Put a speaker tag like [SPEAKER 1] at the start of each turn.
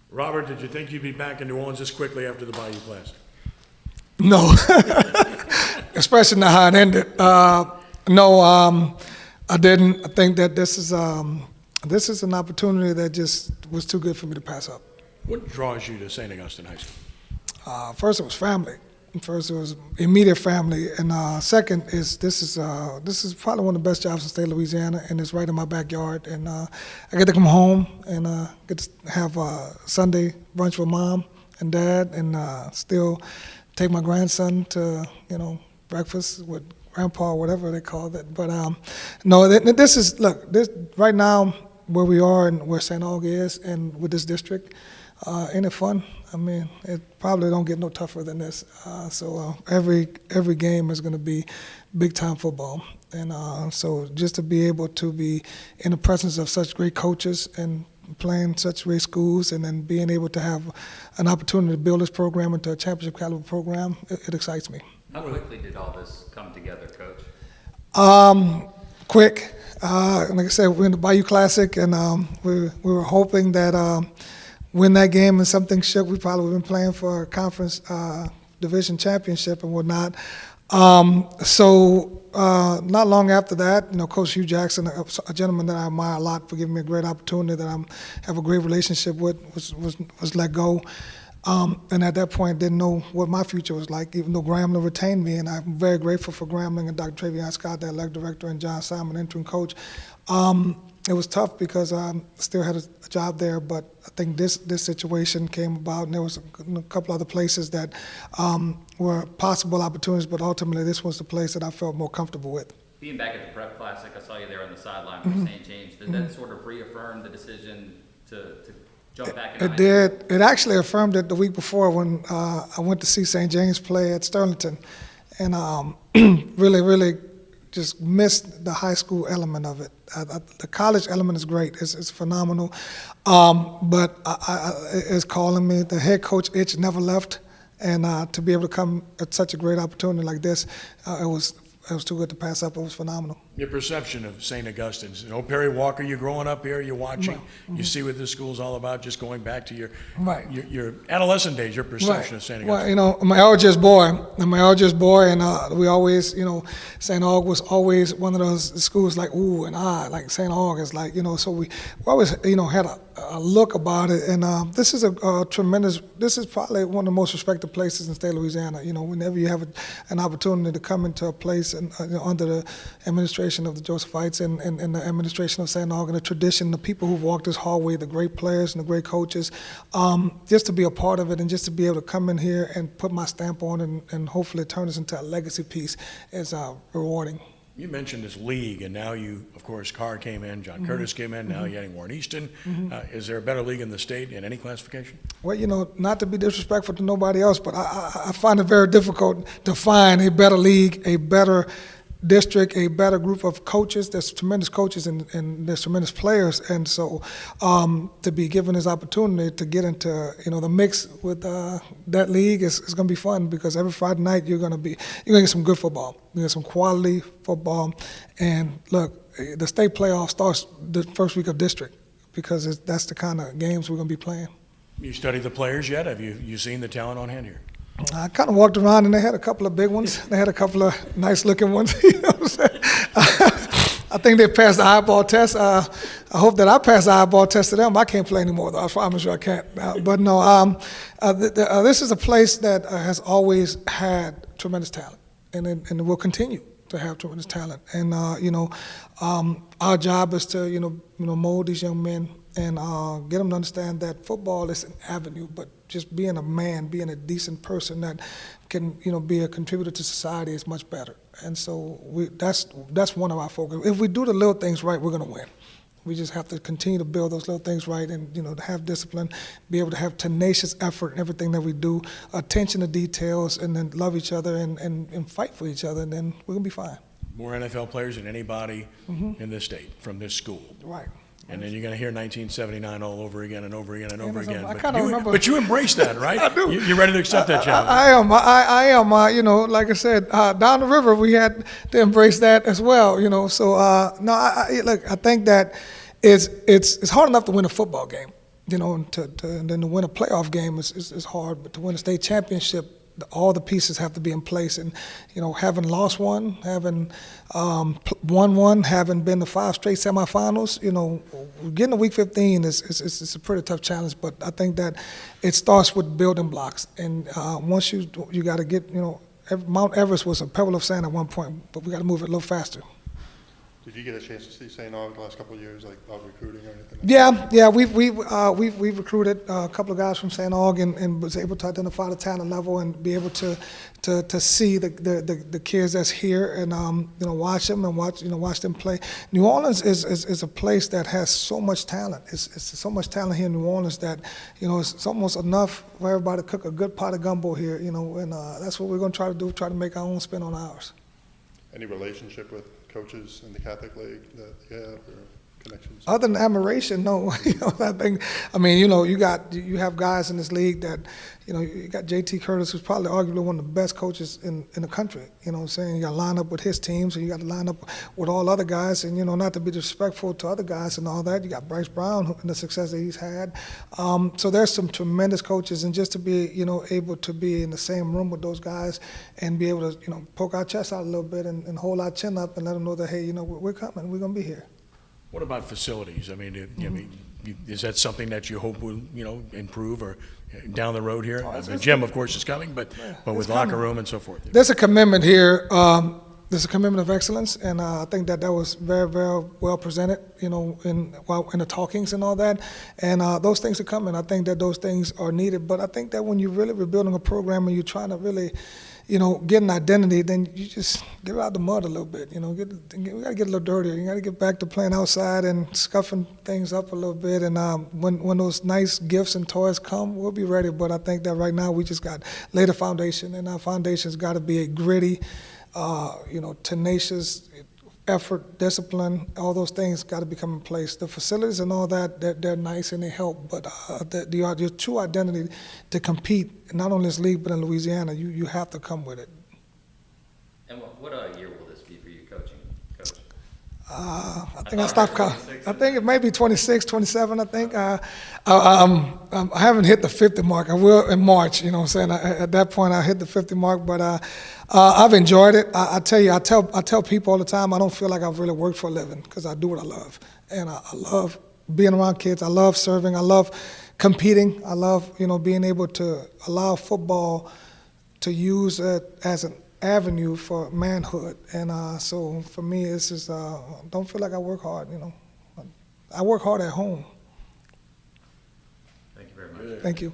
[SPEAKER 1] Robert, did you think you'd be back in New Orleans this quickly after the Bayou Classic?
[SPEAKER 2] No, especially not how it ended. No, I didn't. I think that this is an opportunity that just was too good for me to pass up.
[SPEAKER 1] What draws you to St. Augustine High School?
[SPEAKER 2] First, it was family. First, it was immediate family, and second is this is probably one of the best jobs in the state of Louisiana, and it's right in my backyard. And I get to come home and get to have Sunday brunch with mom and dad, and still take my grandson to breakfast with grandpa, or whatever they call it. But no, this is right now where we are and where St. Aug is, and with this district. Ain't it fun? I mean, it probably don't get no tougher than this. So every game is going to be big time football, and so just to be able to be in the presence of such great coaches and playing such great schools, and then being able to have an opportunity to build this program into a championship caliber program, it excites me.
[SPEAKER 3] How quickly did all this come together, Coach?
[SPEAKER 2] Quick. Like I said, we're in the Bayou Classic, and we were hoping that. Win that game and something shook. We probably would have been playing for a conference division championship and whatnot. So not long after that, Coach Hugh Jackson, a gentleman that I admire a lot for giving me a great opportunity that I have a great relationship with, was let go. And at that point, didn't know what my future was like, even though Grambling retained me. And I'm very grateful for Grambling and Dr. Travion Scott, the athletic director, and John Simon, interim coach. It was tough because I still had a job there, but I think this situation came about, and there was a couple other places that were possible opportunities, but ultimately this was the place that I felt more comfortable with.
[SPEAKER 3] Being back at the Prep Classic, I saw you there on the sideline for St. James. Did that sort of reaffirm the decision to jump back in?
[SPEAKER 2] It did. It actually affirmed it the week before when I went to see St. James play at Sterlington, and really just missed the high school element of it. The college element is great. It's phenomenal. But it's calling me. The head coach itch never left. And to be able to come at such a great opportunity like this, it was too good to pass up. It was phenomenal.
[SPEAKER 1] Your perception of St. Augustine's, Perry Walker, you're growing up here, you're watching, you see what this school's all about, just going back to your adolescent days, your perception of St. Augustine.
[SPEAKER 2] Well, I'm my eldest boy, and we always, St. Aug was always one of those schools like, ooh, and like St. Aug is like, so we always, had a look about it, and this is this is probably one of the most respected places in the state of Louisiana. Whenever you have an opportunity to come into a place and under the administration of the Josephites and the administration of St. Aug, and the tradition, the people who've walked this hallway, the great players and the great coaches, just to be a part of it and just to be able to come in here and put my stamp on and hopefully turn this into a legacy piece is rewarding.
[SPEAKER 1] You mentioned this league, and now of course, Carr came in, John Curtis came in, now you're adding Warren Easton. Is there a better league in the state in any classification?
[SPEAKER 2] Well, not to be disrespectful to nobody else, but I find it very difficult to find a better league, a better district, a better group of coaches. There's tremendous coaches and there's tremendous players, and so to be given this opportunity to get into the mix with that league is going to be fun, because every Friday night you're going to get some good football, you get some quality football, and look, the state playoff starts the first week of district, because that's the kind of games we're going to be playing.
[SPEAKER 1] You studied the players yet? Have you seen the talent on hand here?
[SPEAKER 2] I kind of walked around, and they had a couple of big ones. They had a couple of nice-looking ones. You know what I'm saying? I think they passed the eyeball test. I hope that I pass the eyeball test to them. I can't play anymore, though. I promise you I can't. But no, this is a place that has always had tremendous talent, and will continue to have tremendous talent. And our job is to mold these young men and get them to understand that football is an avenue, but just being a man, being a decent person that can, be a contributor to society is much better. And so that's one of our focus. If we do the little things right, we're going to win. We just have to continue to build those little things right, and to have discipline, be able to have tenacious effort in everything that we do, attention to details, and then love each other and fight for each other, and then we're going to be fine.
[SPEAKER 1] More NFL players than anybody in this state from this school.
[SPEAKER 2] Right.
[SPEAKER 1] And then you're going to hear 1979 all over again and over again and over again.
[SPEAKER 2] I kind of remember.
[SPEAKER 1] But you embrace that, right?
[SPEAKER 2] I do.
[SPEAKER 1] You're ready to accept that challenge.
[SPEAKER 2] I am. Like I said, down the river we had to embrace that as well. So no, look, I think that it's hard enough to win a football game. you know, and then to win a playoff game is hard, but to win a state championship, all the pieces have to be in place. And, you know, having lost one, having won one, having been to 5 straight semifinals, you know, getting to week 15 is a pretty tough challenge. But I think that it starts with building blocks. And once you got to get, you know, Mount Everest was a pebble of sand at one point, but we got to move it a little faster.
[SPEAKER 4] Did you get a chance to see St. Aug the last couple of years, like recruiting or anything?
[SPEAKER 2] Yeah, we've recruited a couple of guys from St. Aug and was able to identify the talent level and be able to see the kids that's here and you know, watch them and watch them play. New Orleans is a place that has so much talent. It's so much talent here in New Orleans that, you know, it's almost enough for everybody to cook a good pot of gumbo here, you know, and that's what we're going to try to do, try to make our own spin on ours.
[SPEAKER 4] Any relationship with coaches in the Catholic League that you have, or connections?
[SPEAKER 2] Other than admiration, no. You know, I mean, you know, you have guys in this league that, you know, you got J.T. Curtis, who's probably arguably one of the best coaches in the country. You know what I'm saying? You got to line up with his team, so you got to line up with all other guys, and, you know, not to be disrespectful to other guys and all that. You got Bryce Brown and the success that he's had. So there's some tremendous coaches, and just to be, you know, able to be in the same room with those guys and be able to, you know, poke our chest out a little bit and hold our chin up and let them know that, hey, you know, we're coming, we're going to be here.
[SPEAKER 1] What about facilities? I mean, is that something that you hope will, you know, improve or down the road here? The gym, of course, is coming, but with locker room and so forth.
[SPEAKER 2] There's a commitment here. There's a commitment of excellence, and I think that was very, very well presented, you know, in the talkings and all that. And those things are coming. I think that those things are needed. But I think that when you're really rebuilding a program and you're trying to really, you know, get an identity, then you just get out the mud a little bit. You know, we got to get a little dirtier. You got to get back to playing outside and scuffing things up a little bit. And when those nice gifts and toys come, we'll be ready. But I think that right now we just got to lay the foundation, and our foundation's got to be a gritty, you know, tenacious effort, discipline. All those things got to become in place. The facilities and all that, they're nice and they help. But your true identity to compete, not only in this league but in Louisiana, you have to come with it.
[SPEAKER 3] And what year will this be for you coaching, Coach?
[SPEAKER 2] I think I stopped counting. I think it may be 26, 27, I think. I haven't hit the 50 mark. I will in March, you know what I'm saying? At that point, I hit the 50 mark, but I've enjoyed it. I tell you, I tell people all the time, I don't feel like I've really worked for a living because I do what I love. And I love being around kids. I love serving. I love competing. I love, you know, being able to allow football to use it as an avenue for manhood. And so for me, it's just, don't feel like I work hard, you know. I work hard at home.
[SPEAKER 3] Thank you very much.
[SPEAKER 2] Thank you.